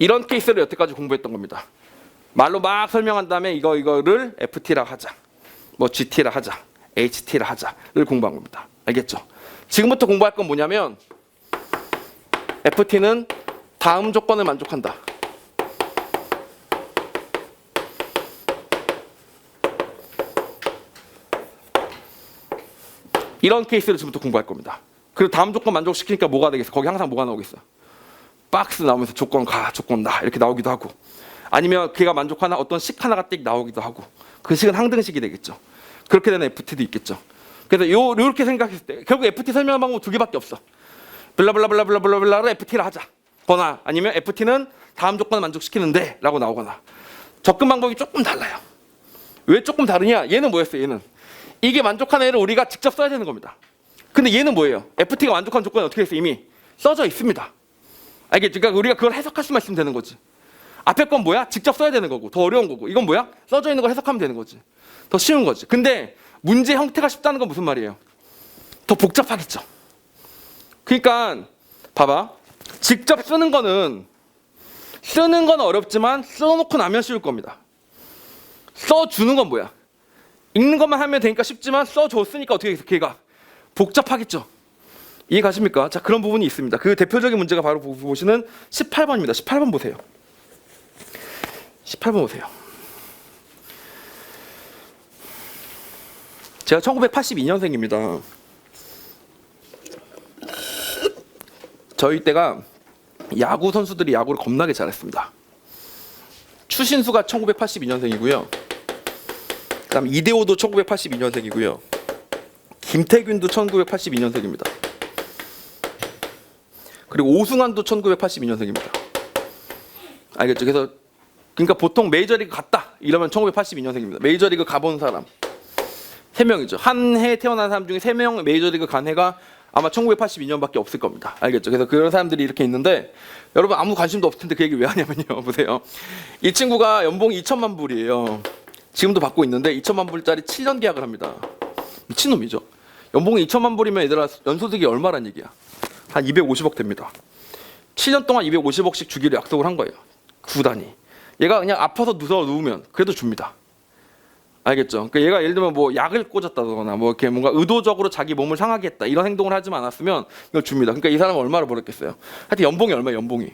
이런 케이스를 여태까지 공부했던 겁니다. 말로 막 설명한 다음에 이거를 FT라 하자, 뭐 GT라 하자, HT라 하자를 공부한 겁니다. 알겠죠? 지금부터 공부할 건 뭐냐면 FT는 다음 조건을 만족한다. 이런 케이스를 지금부터 공부할 겁니다. 그리고 다음 조건 만족시키니까 뭐가 되겠어? 거기 항상 뭐가 나오겠어? 박스 나오면서 조건 가, 조건 나 이렇게 나오기도 하고, 아니면 걔가 만족하나 어떤 식 하나가 띡 나오기도 하고, 그 식은 항등식이 되겠죠. 그렇게 되는 FT도 있겠죠. 그래서 요렇게 생각했을 때 결국 FT 설명하는 방법 두 개밖에 없어. 블라블라블라블라블라를 FT를 하자 거나, 아니면 FT는 다음 조건을 만족시키는데 라고 나오거나. 접근 방법이 조금 달라요. 왜 조금 다르냐? 얘는 뭐였어요? 얘는 이게 만족하는 애를 우리가 직접 써야 되는 겁니다. 근데 얘는 뭐예요? FT가 만족한 조건이 어떻게 됐어요? 이미 써져 있습니다. 알겠죠? 그러니까 우리가 그걸 해석할 수만 있으면 되는 거지. 앞에 건 뭐야? 직접 써야 되는 거고, 더 어려운 거고. 이건 뭐야? 써져 있는 걸 해석하면 되는 거지. 더 쉬운 거지. 근데 문제 형태가 쉽다는 건 무슨 말이에요? 더 복잡하겠죠. 그러니까 봐봐. 직접 쓰는 건 어렵지만 써놓고 나면 쉬울 겁니다. 써주는 건 뭐야? 읽는 것만 하면 되니까 쉽지만 써줬으니까 어떻게 해서 걔가 복잡하겠죠. 이해 가십니까? 자, 그런 부분이 있습니다. 그 대표적인 문제가 바로 보시는 18번입니다. 18번 보세요. 18번 보세요. 제가 1982년생입니다. 저희 때가 야구 선수들이 야구를 겁나게 잘했습니다. 추신수가 1982년생이고요. 그다음 이대호도 1982년생이고요. 김태균도 1982년생입니다. 그리고 오승환도 1982년생입니다. 알겠죠? 그래서 그러니까 보통 메이저리그 갔다 이러면 1982년생입니다. 메이저리그 가본 사람 3명이죠. 한 해 태어난 사람 중에 3명 메이저리그 간 해가 아마 1982년밖에 없을 겁니다. 알겠죠? 그래서 그런 사람들이 이렇게 있는데, 여러분 아무 관심도 없을 텐데 그 얘기 왜 하냐면요. 보세요. 이 친구가 연봉이 2천만 불이에요. 지금도 받고 있는데 2천만 불짜리 7년 계약을 합니다. 미친놈이죠. 연봉이 2천만 불이면 얘들아 연소득이 얼마란 얘기야? 한 250억 됩니다. 7년 동안 250억씩 주기로 약속을 한 거예요. 구단이. 얘가 그냥 아파서 누우면 그래도 줍니다. 알겠죠? 그러니까 얘가 예를 들면 뭐 약을 꽂았다거나 뭐 이렇게 뭔가 의도적으로 자기 몸을 상하게 했다 이런 행동을 하지 않았으면 이걸 줍니다. 그러니까 이 사람은 얼마를 벌었겠어요? 하여튼 연봉이 얼마예요? 연봉이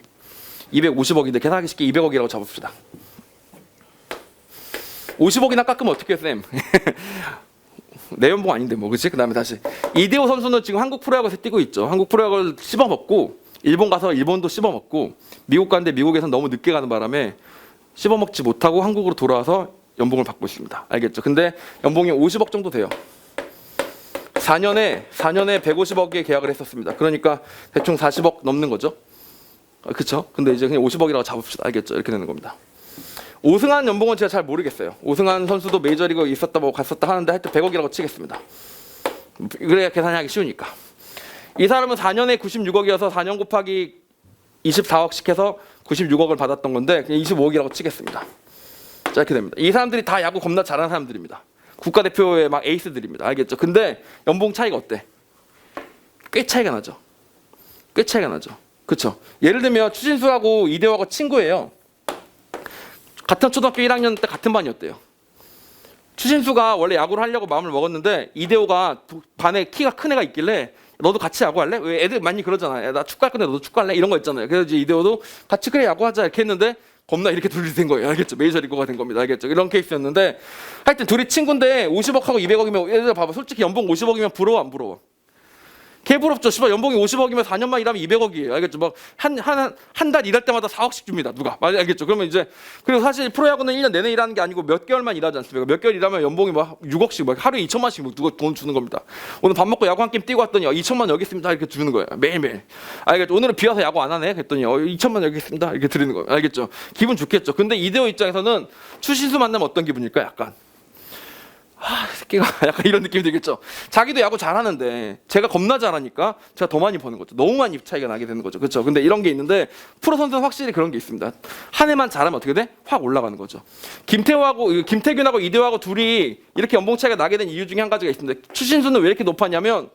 250억인데 계산하기 쉽게 200억이라고 잡읍시다. 50억이나 깎으면 어떻게 해, 쌤? 내 연봉 아닌데 뭐, 그치? 그 다음에 다시 이대호 선수는 지금 한국 프로야구에서 뛰고 있죠. 한국 프로야구를 씹어먹고 일본 가서 일본도 씹어먹고 미국 갔는데 미국에서 너무 늦게 가는 바람에 씹어먹지 못하고 한국으로 돌아와서 연봉을 받고 있습니다. 알겠죠? 근데 연봉이 50억 정도 돼요. 4년에 150억에 계약을 했었습니다. 그러니까 대충 40억 넘는 거죠. 그렇죠? 근데 이제 그냥 50억이라고 잡읍시다. 알겠죠? 이렇게 되는 겁니다. 오승환 연봉은 제가 잘 모르겠어요. 오승환 선수도 메이저리그 있었다 뭐 갔었다 하는데 하여튼 100억이라고 치겠습니다. 그래야 계산하기 쉬우니까. 이 사람은 4년에 96억이어서 4년 곱하기 24억씩 해서 96억을 받았던 건데 그냥 25억이라고 치겠습니다. 자, 이렇게 됩니다. 이 사람들이 다 야구 겁나 잘하는 사람들입니다. 국가대표의 막 에이스들입니다. 알겠죠? 근데 연봉 차이가 어때? 꽤 차이가 나죠. 꽤 차이가 나죠. 그렇죠? 예를 들면 추신수하고 이대호하고 친구예요. 같은 초등학교 1학년 때 같은 반이었대요. 추신수가 원래 야구를 하려고 마음을 먹었는데 이대호가 반에 키가 큰 애가 있길래 너도 같이 야구할래? 왜 애들 많이 그러잖아. 나 축구할 건데 너도 축구할래? 이런 거 있잖아요. 그래서 이제 이대호도 같이 그래 야구하자 이렇게 했는데 겁나 이렇게 둘이 된 거예요. 알겠죠? 메이저리거가 된 겁니다. 알겠죠? 이런 케이스였는데 하여튼 둘이 친구인데 50억하고 200억이면 얘들 봐봐. 솔직히 연봉 50억이면 부러워 안 부러워? 개 부럽죠. 씨발 연봉이 50억이면 4년만 일하면 200억이에요. 알겠죠? 막 한 달 일할 때마다 4억씩 줍니다. 누가? 알겠죠? 그러면 이제 그리고 사실 프로야구는 1년 내내 일하는 게 아니고 몇 개월만 일하지 않습니까? 몇 개월 일하면 연봉이 막 6억씩 막 하루에 2천만씩 뭐 누가 돈 주는 겁니다. 오늘 밥 먹고 야구 한 게임 뛰고 왔더니 2천만 여기 있습니다. 이렇게 주는 거예요. 매일매일. 알겠죠? 오늘은 비 와서 야구 안 하네. 그랬더니 2천만 여기 있습니다. 이렇게 드리는 거예요. 알겠죠? 기분 좋겠죠. 근데 이대호 입장에서는 추신수 만나면 어떤 기분일까? 약간 새끼가 약간 이런 느낌이 들겠죠. 자기도 야구 잘하는데 제가 겁나 잘하니까 제가 더 많이 버는 거죠. 너무 많이 차이가 나게 되는 거죠. 그렇죠? 근데 이런 게 있는데 프로 선수는 확실히 그런 게 있습니다. 한 해만 잘하면 어떻게 돼? 확 올라가는 거죠. 김태균하고 이대호하고 둘이 이렇게 연봉 차이가 나게 된 이유 중에 한 가지가 있습니다. 추신수는 왜 이렇게 높았냐면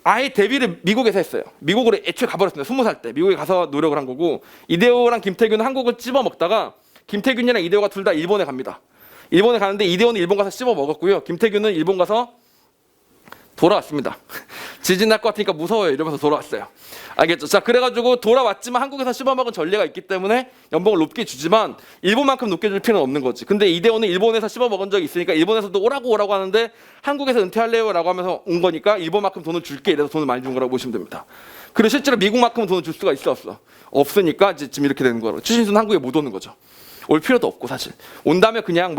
아예 데뷔를 미국에서 했어요. 미국으로 애초에 가버렸습니다. 20살 때 미국에 가서 노력을 한 거고, 이대호랑 김태균은 한국을 찝어 먹다가 김태균이랑 이대호가 둘 다 일본에 갑니다. 일본에 가는데 이대호는 일본 가서 씹어 먹었고요. 김태균은 일본 가서 돌아왔습니다. 지진 날 것 같으니까 무서워요 이러면서 돌아왔어요. 알겠죠? 자, 그래가지고 돌아왔지만 한국에서 씹어먹은 전례가 있기 때문에 연봉을 높게 주지만 일본만큼 높게 줄 필요는 없는 거지. 근데 이대호는 일본에서 씹어먹은 적이 있으니까 일본에서도 오라고 하는데 하국에서 은퇴할래요 라고 하면서 온 거니까 일본만큼 돈을 줄게 이래서 돈을 많이 준 거라고 보시면 됩니다. 그리고 실제로 미국만큼은 돈을 줄 수가 있어 없어? 없으니까 지금 이렇게 되는 거로. 추신수는 한국에 못 오는 거죠. 올 필요도 없고 사실. 온다면 그냥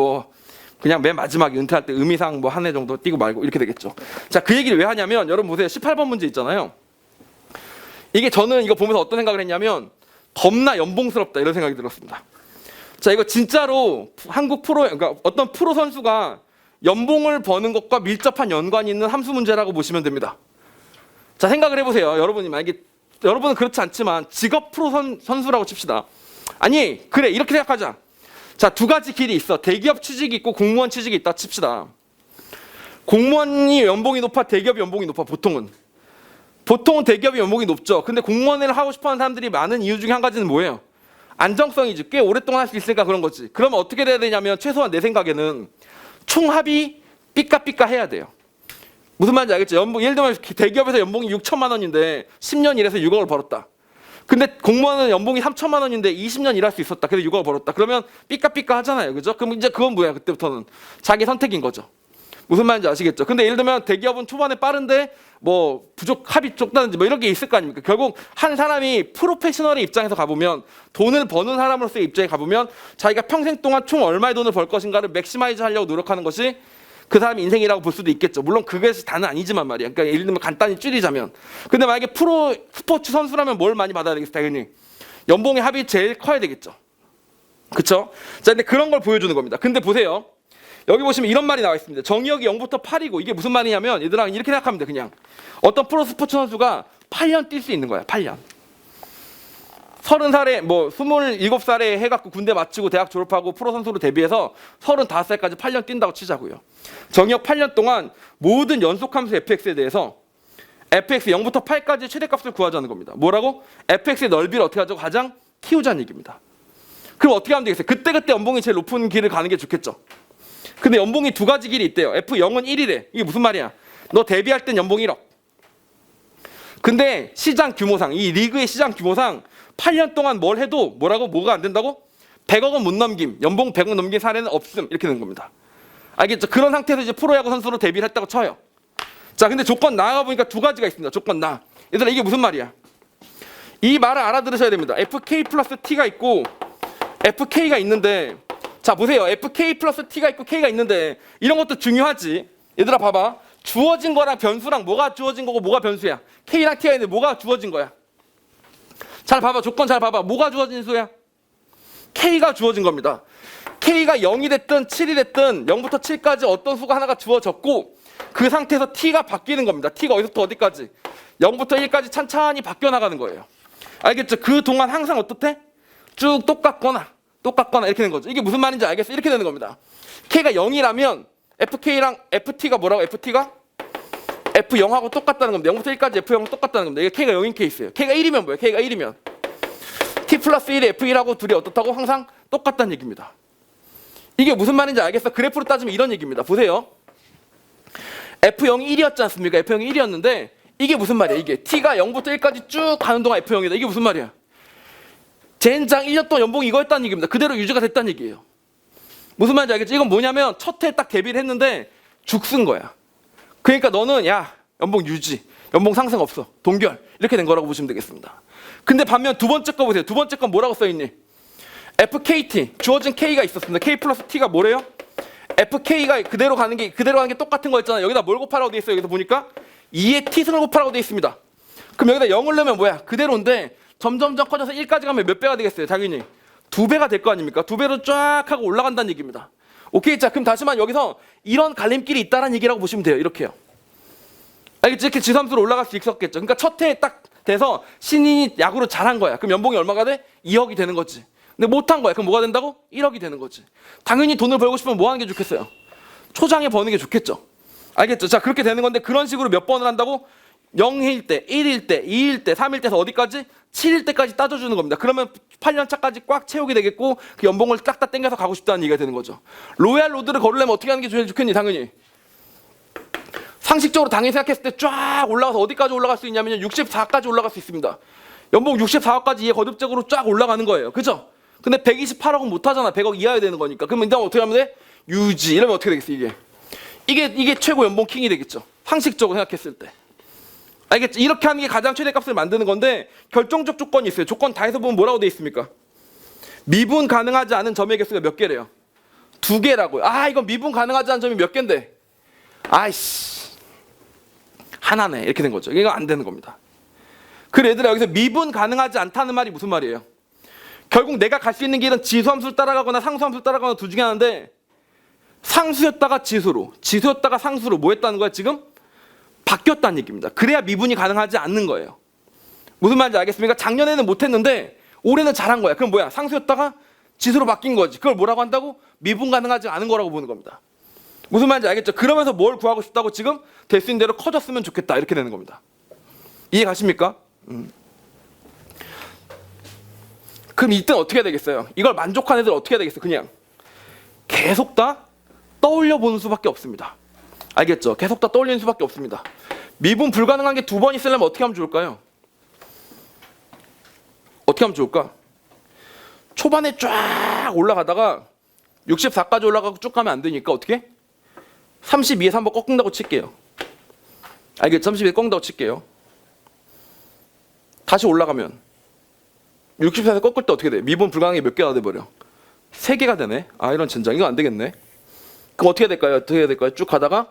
맨 마지막에 은퇴할 때 의미상 한 해 정도 뛰고 말고 이렇게 되겠죠. 자, 그 얘기를 왜 하냐면 여러분 보세요. 18번 문제 있잖아요. 이게 저는 이거 보면서 어떤 생각을 했냐면 겁나 연봉스럽다 이런 생각이 들었습니다. 자, 이거 진짜로 한국 프로, 그러니까 어떤 프로 선수가 연봉을 버는 것과 밀접한 연관이 있는 함수 문제라고 보시면 됩니다. 자, 생각을 해보세요. 여러분이 만약에 여러분은 그렇지 않지만 직업 프로 선수라고 칩시다. 아니 그래 이렇게 생각하자. 자, 두 가지 길이 있어. 대기업 취직이 있고 공무원 취직이 있다 칩시다. 공무원이 연봉이 높아, 대기업이 연봉이 높아. 보통은 대기업이 연봉이 높죠. 근데 공무원을 하고 싶어하는 사람들이 많은 이유 중에 한 가지는 뭐예요? 안정성이지. 꽤 오랫동안 할 수 있으니까 그런 거지. 그러면 어떻게 돼야 되냐면 최소한 내 생각에는 총합이 삐까삐까 해야 돼요. 무슨 말인지 알겠죠? 연봉, 예를 들면 대기업에서 연봉이 6천만 원인데 10년 일해서 6억을 벌었다. 근데 공무원은 연봉이 3천만 원인데 20년 일할 수 있었다. 그래서 6억을 벌었다. 그러면 삐까삐까 하잖아요. 그죠? 그럼 이제 그건 뭐야? 그때부터는 자기 선택인 거죠. 무슨 말인지 아시겠죠? 근데 예를 들면 대기업은 초반에 빠른데 합이 좁다든지 이런 게 있을 거 아닙니까? 결국 한 사람이 프로페셔널의 입장에서 가보면, 돈을 버는 사람으로서의 입장에 가보면 자기가 평생 동안 총 얼마의 돈을 벌 것인가를 맥시마이즈 하려고 노력하는 것이 그 사람의 인생이라고 볼 수도 있겠죠. 물론 그게 다는 아니지만 말이야. 그러니까 예를 들면 간단히 줄이자면. 근데 만약에 프로 스포츠 선수라면 뭘 많이 받아야 되겠어? 당연히 연봉의 합이 제일 커야 되겠죠. 그쵸? 자, 근데 그런 걸 보여주는 겁니다. 근데 보세요. 여기 보시면 이런 말이 나와 있습니다. 정의역이 0부터 8이고 이게 무슨 말이냐면 얘들아 이렇게 생각하면 돼. 그냥 어떤 프로 스포츠 선수가 8년 뛸 수 있는 거야. 8년. 30살에 27살에 해갖고 군대 마치고 대학 졸업하고 프로 선수로 데뷔해서 35살까지 8년 뛴다고 치자고요. 정의역 8년 동안 모든 연속함수 fx에 대해서 fx 0부터 8까지 최대값을 구하자는 겁니다. 뭐라고? fx의 넓이를 어떻게 하자고? 가장 키우자는 얘기입니다. 그럼 어떻게 하면 되겠어요? 그때 연봉이 제일 높은 길을 가는 게 좋겠죠. 근데 연봉이 두 가지 길이 있대요. F0은 1이래. 이게 무슨 말이야? 너 데뷔할 땐 연봉 1억. 근데 시장 규모상, 이 리그의 시장 규모상 8년 동안 뭘 해도 뭐가 안 된다고? 100억은 못 넘김. 연봉 100억 넘긴 사례는 없음. 이렇게 되는 겁니다. 알겠죠? 그런 상태에서 이제 프로야구 선수로 데뷔를 했다고 쳐요. 자, 근데 조건 나아가 보니까 두 가지가 있습니다. 조건 나. 얘들아 이게 무슨 말이야? 이 말을 알아들으셔야 됩니다. FK 플러스 T가 있고 FK가 있는데, 자 보세요. FK 플러스 T가 있고 K가 있는데 이런 것도 중요하지. 얘들아 봐봐. 주어진 거랑 변수랑 뭐가 주어진 거고 뭐가 변수야? K랑 T가 있는데 뭐가 주어진 거야? 잘 봐봐. 조건 잘 봐봐. 뭐가 주어진 수야? K가 주어진 겁니다. K가 0이 됐든 7이 됐든 0부터 7까지 어떤 수가 하나가 주어졌고 그 상태에서 T가 바뀌는 겁니다. T가 어디서부터 어디까지? 0부터 1까지 찬찬히 바뀌어 나가는 거예요. 알겠죠? 그 동안 항상 어떻대? 쭉 똑같거나 이렇게 되는 거죠. 이게 무슨 말인지 알겠어? 이렇게 되는 겁니다. K가 0이라면 FK랑 FT가 뭐라고? FT가 F0하고 똑같다는 겁니다. 0부터 1까지 F0하고 똑같다는 겁니다. 이게 K가 0인 케이스예요. K가 1이면 뭐예요? K가 1이면 T 플러스 1이 F1하고 둘이 어떻다고? 항상 똑같다는 얘기입니다. 이게 무슨 말인지 알겠어? 그래프로 따지면 이런 얘기입니다. 보세요. F0이 1이었지 않습니까? F0이 1이었는데 이게 무슨 말이야? 이게 T가 0부터 1까지 쭉 가는 동안 F0이다. 이게 무슨 말이야? 젠장 1년 동안 연봉이 이거였다는 얘기입니다. 그대로 유지가 됐다는 얘기예요. 무슨 말인지 알겠지? 이건 뭐냐면 첫 해 딱 데뷔를 했는데 죽 쓴 거야. 그러니까 너는 야 연봉 유지, 연봉 상승 없어, 동결 이렇게 된 거라고 보시면 되겠습니다. 근데 반면 두 번째 거 보세요. 두 번째 건 뭐라고 써있니? FKT 주어진 K가 있었습니다. K 플러스 T가 뭐래요? FK가 그대로 가는 게 똑같은 거였잖아. 여기다 뭘 곱하라고 돼 있어요? 여기서 보니까 2의 T승을 곱하라고 돼 있습니다. 그럼 여기다 0을 넣으면 뭐야? 그대로인데 점점점 커져서 1까지 가면 몇 배가 되겠어요? 당연히 2배가 될 거 아닙니까? 2배로 쫙 하고 올라간다는 얘기입니다. 오케이, 자 그럼 다시만 여기서 이런 갈림길이 있다는 얘기라고 보시면 돼요. 이렇게요. 알겠지? 이렇게 지삼수로 올라갈 수 있었겠죠. 그러니까 첫 해에 딱 돼서 신인이 야구를 잘한 거야. 그럼 연봉이 얼마가 돼? 2억이 되는 거지. 근데 못한 거야. 그럼 뭐가 된다고? 1억이 되는 거지. 당연히 돈을 벌고 싶으면 뭐 하는 게 좋겠어요? 초장에 버는 게 좋겠죠. 알겠죠? 자 그렇게 되는 건데 그런 식으로 몇 번을 한다고? 0일 때, 1일 때, 2일 때, 3일 때에서 어디까지? 7일 때까지 따져주는 겁니다. 그러면 8년 차까지 꽉 채우게 되겠고 그 연봉을 딱 다 땡겨서 가고 싶다는 얘기가 되는 거죠. 로얄 로드를 걸으려면 어떻게 하는 게 제일 좋겠니? 당연히 상식적으로 당연히 생각했을 때 쫙 올라가서 어디까지 올라갈 수 있냐면 64까지 올라갈 수 있습니다. 연봉 64억까지 이게 거듭적으로 쫙 올라가는 거예요. 그죠? 근데 128억은 못 하잖아. 100억 이하야 되는 거니까. 그러면 일단 어떻게 하면 돼? 유지. 이러면 어떻게 되겠어, 이게 최고 연봉 킹이 되겠죠. 상식적으로 생각했을 때. 알겠죠? 이렇게 하는 게 가장 최대값을 만드는 건데 결정적 조건이 있어요. 조건 다 해서 보면 뭐라고 돼 있습니까? 미분 가능하지 않은 점의 개수가 몇 개래요? 2개라고요. 아, 이건 미분 가능하지 않은 점이 몇 개인데? 아이씨. 하나네. 이렇게 된 거죠. 이거 안 되는 겁니다. 그래 얘들아, 여기서 미분 가능하지 않다는 말이 무슨 말이에요? 결국 내가 갈 수 있는 길은 지수함수를 따라가거나 상수함수를 따라가거나 둘 중에 하나인데 상수였다가 지수로, 지수였다가 상수로 뭐 했다는 거야 지금? 바뀌었다는 얘기입니다. 그래야 미분이 가능하지 않는 거예요. 무슨 말인지 알겠습니까? 작년에는 못했는데 올해는 잘한 거야. 그럼 뭐야? 상수였다가 지수로 바뀐 거지. 그걸 뭐라고 한다고? 미분 가능하지 않은 거라고 보는 겁니다. 무슨 말인지 알겠죠? 그러면서 뭘 구하고 싶다고 지금 될 수 있는 대로 커졌으면 좋겠다. 이렇게 되는 겁니다. 이해 가십니까? 그럼 이때는 어떻게 해야 되겠어요? 이걸 만족한 애들 어떻게 해야 되겠어요? 그냥 계속 다 떠올려 보는 수밖에 없습니다. 알겠죠? 계속 다 떠올리는 수밖에 없습니다. 미분 불가능한 게 2번 있으려면 어떻게 하면 좋을까요? 어떻게 하면 좋을까? 초반에 쫙 올라가다가 64까지 올라가고 쭉 가면 안 되니까 어떻게? 32에서 한번 꺾는다고 칠게요. 알겠죠? 32에서 꺾는다고 칠게요. 다시 올라가면 64에서 꺾을 때 어떻게 돼? 미분 불가능한 게 몇 개가 돼버려? 3개가 되네. 아, 이런 젠장. 이거 안 되겠네. 그럼 어떻게 해야 될까요? 어떻게 해야 될까요? 쭉 가다가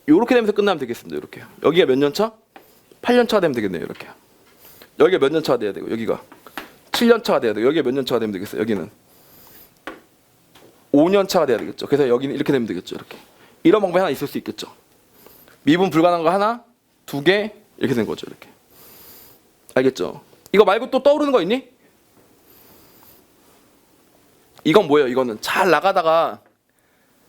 이렇게 되면서 끝나면 되겠습니다. 이렇게. 여기가 몇 년 차? 8년 차가 되면 되겠네요. 이렇게. 여기가 몇 년 차가 돼야 되고 여기가 7년 차가 돼야 되고 여기가 몇 년 차가 되면 되겠어요. 여기는 5년 차가 돼야 되겠죠. 그래서 여기는 이렇게 되면 되겠죠. 이렇게. 이런 방법이 하나 있을 수 있겠죠. 미분 불가능한 거 하나, 2개 이렇게 된 거죠. 이렇게. 알겠죠? 이거 말고 또 떠오르는 거 있니? 이건 뭐예요? 이거는 잘 나가다가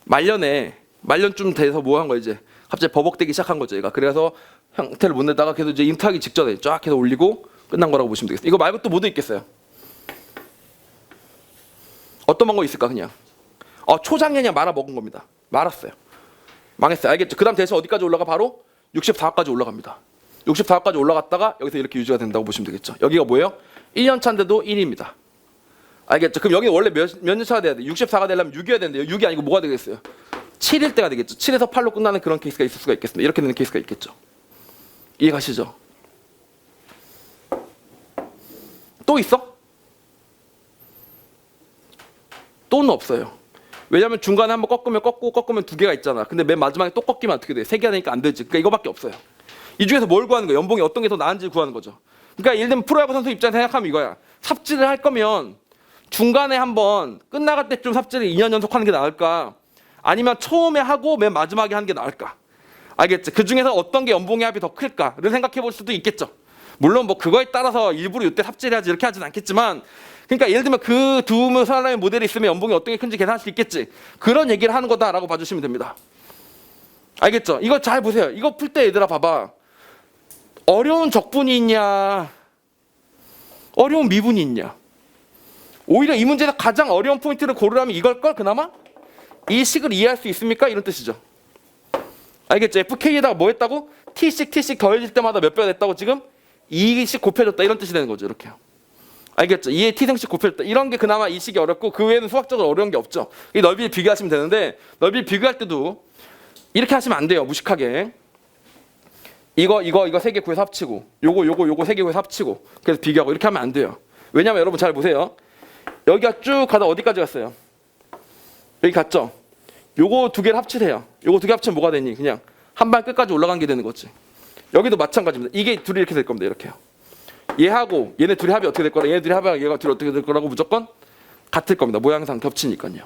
말년쯤 돼서 뭐 한 거야 이제 갑자기 버벅대기 시작한 거죠. 얘가. 그래서 형태를 못 내다가 계속 이제 인트하기 직전에 쫙 해서 올리고 끝난 거라고 보시면 되겠어요. 이거 말고 또 뭐도 있겠어요? 어떤 방법이 있을까? 그냥 초장년이 말아먹은 겁니다. 말았어요. 망했어요. 알겠죠? 그 다음 대신 어디까지 올라가? 바로 64까지 올라갑니다. 64까지 올라갔다가 여기서 이렇게 유지가 된다고 보시면 되겠죠. 여기가 뭐예요? 1년 차인데도 1입니다. 알겠죠? 그럼 여기는 원래 몇 년 차가 돼야 돼? 64가 되려면 6이어야 되는데요. 6이 아니고 뭐가 되겠어요? 7일 때가 되겠죠. 7에서 8로 끝나는 그런 케이스가 있을 수가 있겠습니다. 이렇게 되는 케이스가 있겠죠. 이해 가시죠? 또 있어? 또는 없어요. 왜냐면 중간에 한번 꺾으면 2개가 있잖아. 근데 맨 마지막에 또 꺾이면 어떻게 돼? 3개가 되니까 안 되지. 그러니까 이거밖에 없어요. 이 중에서 뭘 구하는 거야? 연봉이 어떤 게 더 나은지 구하는 거죠. 그러니까 예를 들면 프로야구 선수 입장에서 생각하면 이거야. 삽질을 할 거면 중간에 한번 끝나갈 때쯤 삽질을 2년 연속하는 게 나을까? 아니면 처음에 하고 맨 마지막에 하는 게 나을까? 알겠지? 그 중에서 어떤 게 연봉의 합이 더 클까를 생각해 볼 수도 있겠죠. 물론 뭐 그거에 따라서 일부러 이때 삽질해야지 이렇게 하진 않겠지만, 그러니까 예를 들면 그 두 사람의 모델이 있으면 연봉이 어떤 게 큰지 계산할 수 있겠지. 그런 얘기를 하는 거다라고 봐주시면 됩니다. 알겠죠? 이거 잘 보세요. 이거 풀 때 얘들아 봐봐. 어려운 적분이 있냐? 어려운 미분이 있냐? 오히려 이 문제에서 가장 어려운 포인트를 고르라면 이걸걸 그나마? 이 식을 이해할 수 있습니까? 이런 뜻이죠. 알겠죠? FK에다가 뭐 했다고? T씩 더해질 때마다 몇 배가 됐다고 지금? 2씩 곱해졌다 이런 뜻이 되는 거죠. 이렇게. 알겠죠? 2의 T승씩 곱해졌다. 이런 게 그나마 이 식이 어렵고 그 외에는 수학적으로 어려운 게 없죠. 이 넓이를 비교하시면 되는데 넓이를 비교할 때도 이렇게 하시면 안 돼요. 무식하게. 이거 3개 구해서 합치고 요거 3개 구해서 합치고 그래서 비교하고 이렇게 하면 안 돼요. 왜냐면 여러분 잘 보세요. 여기가 쭉 가다 어디까지 갔어요? 여기 갔죠? 요거 2개를 합치세요. 요거 2개 합치면 뭐가 되니? 그냥 한 발 끝까지 올라간 게 되는 거지. 여기도 마찬가지입니다. 이게 둘이 이렇게 될 겁니다. 이렇게요. 얘하고 얘네 둘이 합이 어떻게 될 거라, 얘네 둘이 합이 얘가 둘이 어떻게 될 거라고 무조건 같을 겁니다. 모양상 겹치니까요.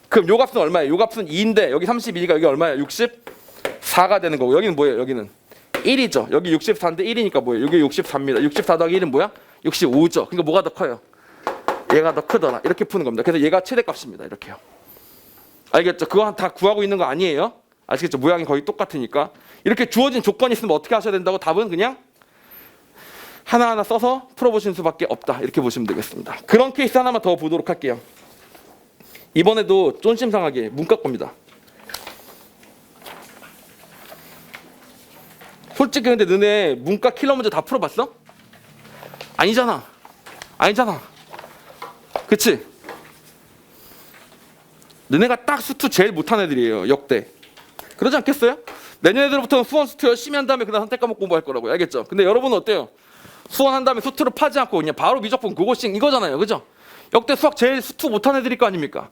그럼 요 값은 얼마예요? 요 값은 2인데 여기 32니까 여기 얼마예요? 64가 되는 거고 여기는 뭐예요? 여기는 1이죠. 여기 64인데 1이니까 뭐예요? 여기 64입니다. 64 더하기 1은 뭐야? 65죠. 그러니까 뭐가 더 커요? 얘가 더 크더라. 이렇게 푸는 겁니다. 그래서 얘가 최대값입니다. 이렇게요. 알겠죠? 그거 다 구하고 있는 거 아니에요? 아시겠죠? 모양이 거의 똑같으니까. 이렇게 주어진 조건이 있으면 어떻게 하셔야 된다고? 답은 그냥 하나하나 써서 풀어보시는 수밖에 없다. 이렇게 보시면 되겠습니다. 그런 케이스 하나만 더 보도록 할게요. 이번에도 쫀심상하게 문과 겁니다. 솔직히 근데 너네 문과 킬러 문제 다 풀어봤어? 아니잖아. 그치? 너네가 딱 수투 제일 못한 애들이에요. 역대. 그러지 않겠어요? 내년에들부터는 수원 수투 열심히 한 다음에 그다음 선택 과목 공부할 거라고요. 알겠죠? 근데 여러분은 어때요? 수원 한 다음에 수투를 파지 않고 그냥 바로 미적분 국어식 이거잖아요. 그죠? 역대 수학 제일 수투 못한 애들일 거 아닙니까?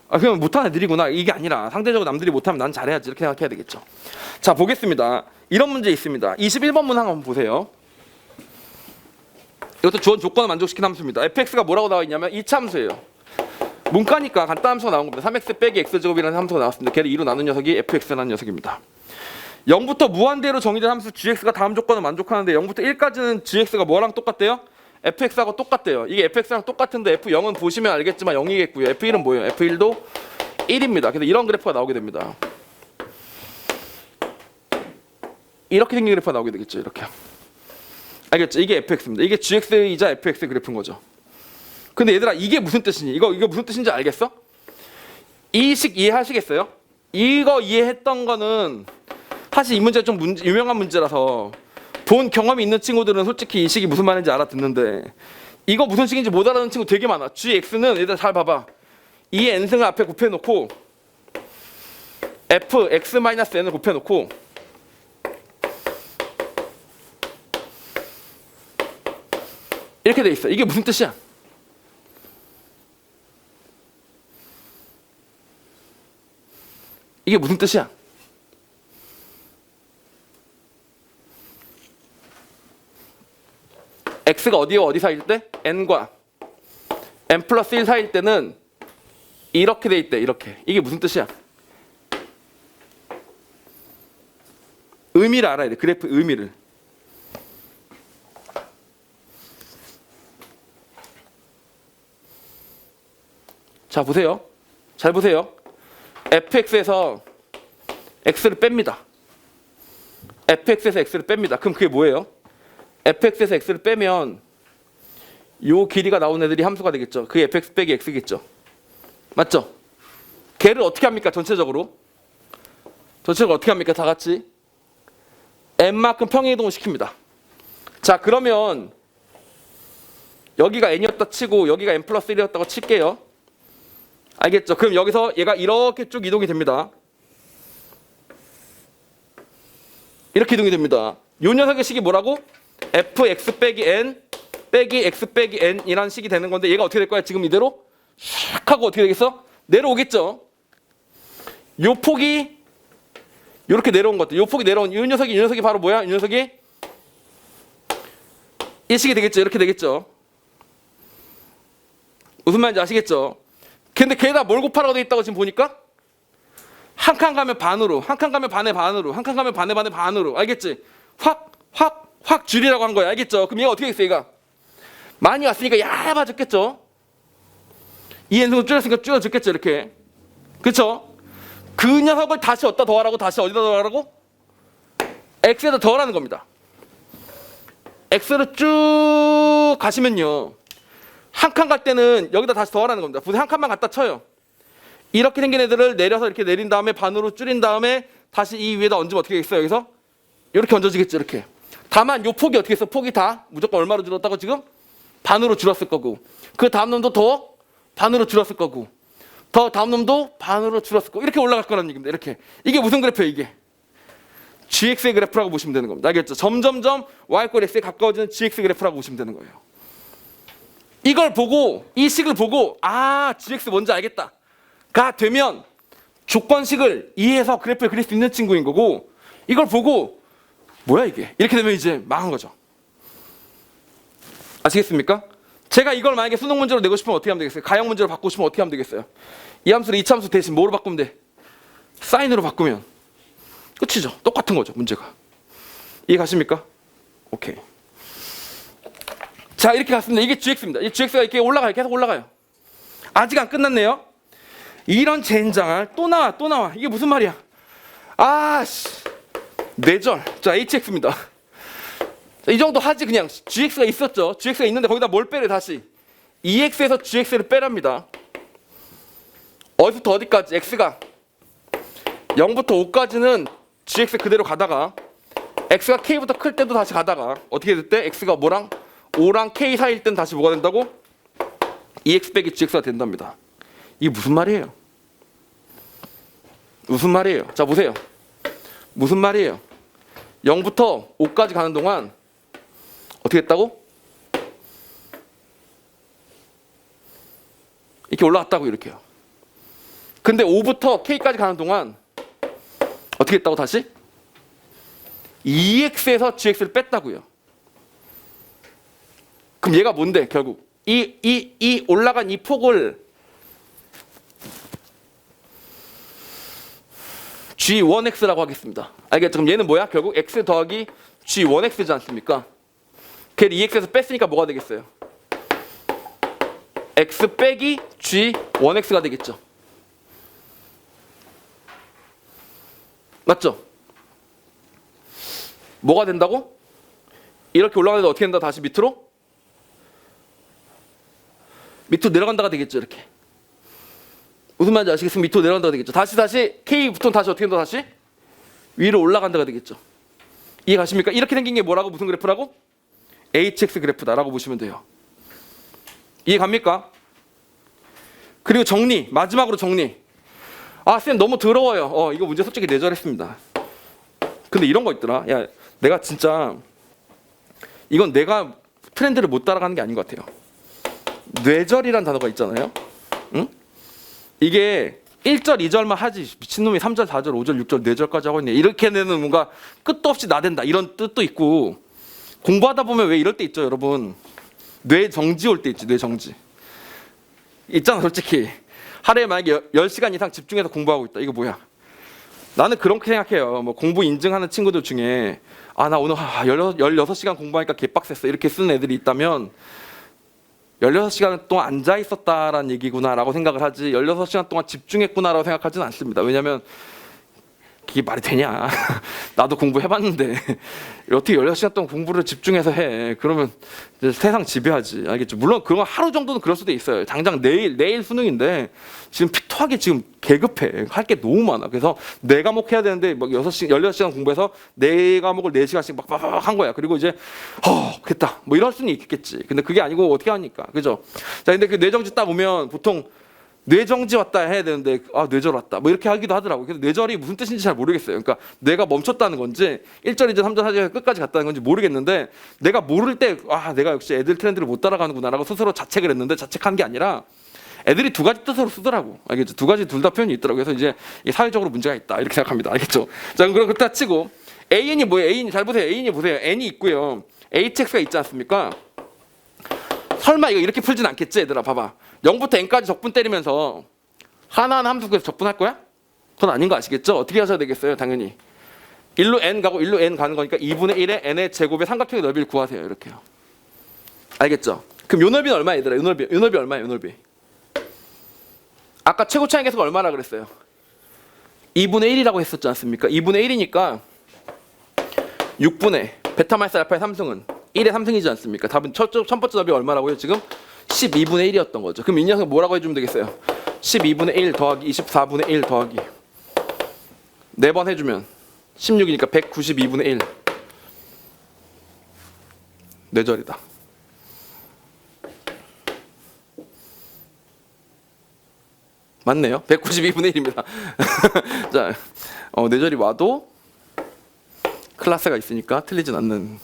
그럼 못한 애들이구나. 이게 아니라 상대적으로 남들이 못하면 난 잘해야지. 이렇게 생각해야 되겠죠. 자, 보겠습니다. 이런 문제 있습니다. 21번 문항 한번 보세요. 이것도 주어진 조건을 만족시킨 함수입니다. fx가 뭐라고 나와 있냐면 이차함수예요. 문과니까 간단 함수가 나온 겁니다. 3x 빼기 x제곱이라는 함수가 나왔습니다. 걔를 2로 나눈 녀석이 fx라는 녀석입니다. 0부터 무한대로 정의된 함수 gx가 다음 조건을 만족하는데 0부터 1까지는 gx가 뭐랑 똑같대요? fx하고 똑같대요. 이게 fx랑 똑같은데 f0은 보시면 알겠지만 0이겠고요. f1은 뭐예요? f1도 1입니다. 그래서 이런 그래프가 나오게 됩니다. 이렇게 생긴 그래프가 나오게 되겠죠. 이렇게. 알겠죠? 이게 fx입니다. 이게 gx이자 fx 그래프인 거죠. 근데 얘들아 이게 무슨 뜻이니? 이거 무슨 뜻인지 알겠어? 이 식 이해하시겠어요? 이거 이해했던 거는 사실 이 문제 좀 유명한 문제라서 본 경험이 있는 친구들은 솔직히 이 식이 무슨 말인지 알아듣는데 이거 무슨 식인지 못 알아듣는 친구 되게 많아. gx는 얘들아 잘 봐봐. 이 n승을 앞에 곱해놓고 fx-n을 곱해놓고 이렇게 돼 있어. 이게 무슨 뜻이야? 이게 무슨 뜻이야? x가 어디와 어디 사이일 때? n과 n 플러스 1 사이일 때는 이렇게 돼 있대. 이렇게. 이게 무슨 뜻이야? 의미를 알아야 돼. 그래프 의미를. 자, 보세요. 잘 보세요. fx에서 x를 뺍니다. fx에서 x를 뺍니다. 그럼 그게 뭐예요? fx에서 x를 빼면 요 길이가 나온 애들이 함수가 되겠죠. 그게 fx 빼기 x겠죠. 맞죠? 걔를 어떻게 합니까? 전체적으로 어떻게 합니까? 다 같이 n만큼 평행이동을 시킵니다. 자, 그러면 여기가 n이었다 치고 여기가 n 플러스 1이었다고 칠게요. 알겠죠? 그럼 여기서 얘가 이렇게 쭉 이동이 됩니다. 이렇게 이동이 됩니다. 요 녀석의 식이 뭐라고? fx 빼기 n 빼기 x 빼기 n이라는 식이 되는 건데 얘가 어떻게 될 거야? 지금 이대로 샥 하고 어떻게 되겠어? 내려오겠죠? 요 폭이 이렇게 내려온 것들. 요 폭이 내려온 이 녀석이 바로 뭐야? 이 녀석이 이 식이 되겠죠? 이렇게 되겠죠? 무슨 말인지 아시겠죠? 근데 걔다 뭘 곱하라고 돼 있다고 지금 보니까 한 칸 가면 반으로, 한 칸 가면 반의 반으로, 한 칸 가면 반의 반으로. 알겠지? 확 줄이라고 한 거야. 알겠죠? 그럼 얘가 어떻게 되겠어? 얘가 많이 왔으니까 얇아졌겠죠? 이 n승을 줄였으니까 줄여졌겠죠? 이렇게. 그쵸? 그 녀석을 다시 어디다 더하라고? 다시 어디다 더하라고? x에다 더하라는 겁니다. x를 쭉 가시면요. 한 칸 갈 때는 여기다 다시 더하라는 겁니다. 보세요. 한 칸만 갖다 쳐요. 이렇게 생긴 애들을 내려서 이렇게 내린 다음에 반으로 줄인 다음에 다시 이 위에다 얹으면 어떻게 되겠어요? 여기서 이렇게 얹어지겠죠. 이렇게. 다만 요 폭이 어떻게 했어? 폭이 다 무조건 얼마로 줄었다고 지금? 반으로 줄었을 거고 그 다음 놈도 더 반으로 줄었을 거고 더 다음 놈도 반으로 줄었을 거고 이렇게 올라갈 거라는 얘기입니다. 이렇게. 이게 무슨 그래프예요? 이게 gx의 그래프라고 보시면 되는 겁니다. 알겠죠? 점점점 y꼴 x에 가까워지는 gx 그래프라고 보시면 되는 거예요. 이걸 보고 이 식을 보고 아 gx 뭔지 알겠다 가 되면 조건식을 이해해서 그래프를 그릴 수 있는 친구인 거고 이걸 보고 뭐야 이게 이렇게 되면 이제 망한 거죠. 아시겠습니까? 제가 이걸 만약에 수능 문제로 내고 싶으면 어떻게 하면 되겠어요? 가형 문제로 바꾸고 싶으면 어떻게 하면 되겠어요? 이 함수를 이차함수 대신 뭐로 바꾸면 돼? 사인으로 바꾸면 끝이죠. 똑같은 거죠 문제가. 이해 가십니까? 오케이. 자 이렇게 갔습니다. 이게 gx입니다. 이 gx가 이렇게 올라가요. 계속 올라가요. 아직 안 끝났네요. 이런 젠장을 또 나와. 이게 무슨 말이야? 아씨 뇌절. 자 hx입니다. 자, 이 정도 하지. 그냥 gx가 있었죠. gx가 있는데 거기다 뭘 빼래 다시 2x에서 gx를 빼랍니다. 어디부터 어디까지? x가 0부터 5까지는 gx 그대로 가다가 x가 k보다 클 때도 다시 가다가 어떻게 될 때 x가 뭐랑 5랑 k 사이일 땐 다시 뭐가 된다고? 2x 빼기 gx가 된답니다. 이게 무슨 말이에요? 무슨 말이에요? 자 보세요. 무슨 말이에요? 0부터 5까지 가는 동안 어떻게 했다고? 이렇게 올라갔다고 이렇게요. 근데 5부터 k까지 가는 동안 어떻게 했다고 다시? 2x에서 gx를 뺐다고요. 그럼 얘가 뭔데 결국? 이 올라간 이 폭을 g1x라고 하겠습니다. 알겠죠? 그럼 얘는 뭐야? 결국 x 더하기 g1x지 않습니까? 걔를 2x에서 뺐으니까 뭐가 되겠어요? x 빼기 g1x가 되겠죠. 맞죠? 뭐가 된다고? 이렇게 올라가는데 어떻게 된다? 다시 밑으로? 밑으로 내려간다가 되겠죠. 이렇게. 무슨 말인지 아시겠습니까? 밑으로 내려간다가 되겠죠. 다시 K부터는 다시 어떻게 된다? 다시 위로 올라간다가 되겠죠. 이해 가십니까? 이렇게 생긴 게 뭐라고? 무슨 그래프라고? HX 그래프다라고 보시면 돼요. 이해 갑니까? 그리고 정리. 마지막으로 정리. 아, 쌤 너무 더러워요. 이거 문제 솔직히 내절했습니다. 근데 이런 거 있더라. 야, 내가 진짜 이건 내가 트렌드를 못 따라가는 게 아닌 것 같아요. 뇌절이란 단어가 있잖아요. 응? 이게 1절, 2절만 하지 미친놈이 3절, 4절, 5절, 6절, 4절까지 하고 있네. 이렇게 되는 뭔가 끝도 없이 나댄다 이런 뜻도 있고 공부하다 보면 왜 이럴 때 있죠 여러분. 뇌정지 올 때 있지. 뇌정지 있잖아. 솔직히 하루에 만약에 10시간 이상 집중해서 공부하고 있다. 이거 뭐야? 나는 그렇게 생각해요. 뭐 공부 인증하는 친구들 중에 나 오늘 16시간 공부하니까 개빡셌어 이렇게 쓰는 애들이 있다면 16시간 동안 앉아 있었다라는 얘기구나라고 생각을 하지 16시간 동안 집중했구나라고 생각하지는 않습니다. 왜냐하면 그게 말이 되냐? 나도 공부해봤는데 어떻게 16시간 동안 공부를 집중해서 해? 그러면 이제 세상 지배하지. 알겠죠? 물론 그런 하루 정도는 그럴 수도 있어요. 당장 내일 수능인데 지금 피토하게 지금 개급해. 할 게 너무 많아. 그래서 4과목 해야 되는데 막 16시간 공부해서 4과목을 4시간씩 막 한 거야. 그리고 이제 됐다. 뭐 이럴 수는 있겠지. 근데 그게 아니고 어떻게 하니까. 그죠? 자, 근데 그 뇌정지 딱 오면 보통 뇌정지 왔다 해야 되는데 뇌절 왔다 뭐 이렇게 하기도 하더라고요. 그래서 뇌절이 무슨 뜻인지 잘 모르겠어요. 그러니까 뇌가 멈췄다는 건지 1절, 2절, 3절, 4절 끝까지 갔다는 건지 모르겠는데 내가 모를 때 내가 역시 애들 트렌드를 못 따라가는구나라고 스스로 자책을 했는데 자책한 게 아니라 애들이 두 가지 뜻으로 쓰더라고. 알겠죠? 두 가지 둘 다 표현이 있더라고요. 그래서 이제 사회적으로 문제가 있다 이렇게 생각합니다. 알겠죠? 자, 그럼 그렇다 치고 AN이 뭐예요? AN 잘 보세요. AN이 보세요. N이 있고요. HX가 있지 않습니까? 설마 이거 이렇게 풀진 않겠지 얘들아. 봐봐. 0부터 n까지 적분 때리면서 하나하나 함수 구해서 적분할 거야? 그건 아닌 거 아시겠죠? 어떻게 하셔야 되겠어요? 당연히 1로 n 가고 1로 n 가는 거니까 2분의 1에 n의 제곱의 삼각형의 넓이를 구하세요. 이렇게요. 알겠죠? 그럼 요 넓이는 얼마야 얘들아? 요 넓이 얼마야? 요 넓이 아까 최고 차이 계수가 얼마나 그랬어요? 2분의 1이라고 했었지 않습니까? 2분의 1이니까 6분의 베타 마이너스 알파의 3승은 1의 3승이지 않습니까? 답은 첫 번째 답이 얼마라고요? 지금 12분의 1이었던 거죠. 그럼 이 녀석 뭐라고 해주면 되겠어요? 12분의 1 더하기 24분의 1 더하기 4번 해주면 16이니까 192분의 1 뇌절이다. 맞네요. 192분의 1입니다. 자, 뇌절이 와도 클라스가 있으니까 틀리진 않는.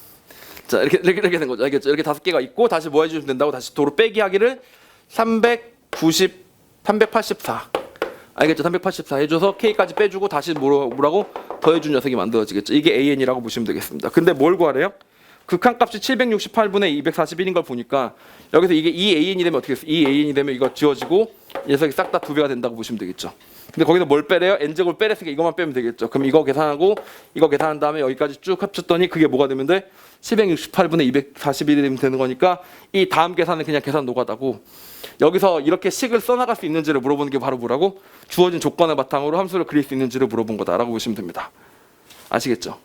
자, 이렇게 된 거죠. 알겠죠? 이렇게 5개가 있고 다시 뭐 해주시면 된다고? 다시 도로 빼기 하기를 384. 알겠죠? 384 해줘서 K까지 빼주고 다시 뭐라고? 더해준 녀석이 만들어지겠죠. 이게 AN이라고 보시면 되겠습니다. 근데 뭘 구하래요? 극한값이 768분의 241인 걸 보니까 여기서 이게 2AN이 되면 어떻게 됐어요? 2AN이 되면 이거 지워지고 이 녀석이 싹 다 2배가 된다고 보시면 되겠죠. 근데 거기서 뭘 빼래요? n제곱 빼랬으니까 이것만 빼면 되겠죠. 그럼 이거 계산하고 이거 계산한 다음에 여기까지 쭉 합쳤더니 그게 뭐가 되면 돼? 768분의 241이 되는 거니까 이 다음 계산은 그냥 계산 노가다고, 여기서 이렇게 식을 써나갈 수 있는지를 물어보는 게 바로 뭐라고? 주어진 조건을 바탕으로 함수를 그릴 수 있는지를 물어본 거다라고 보시면 됩니다. 아시겠죠?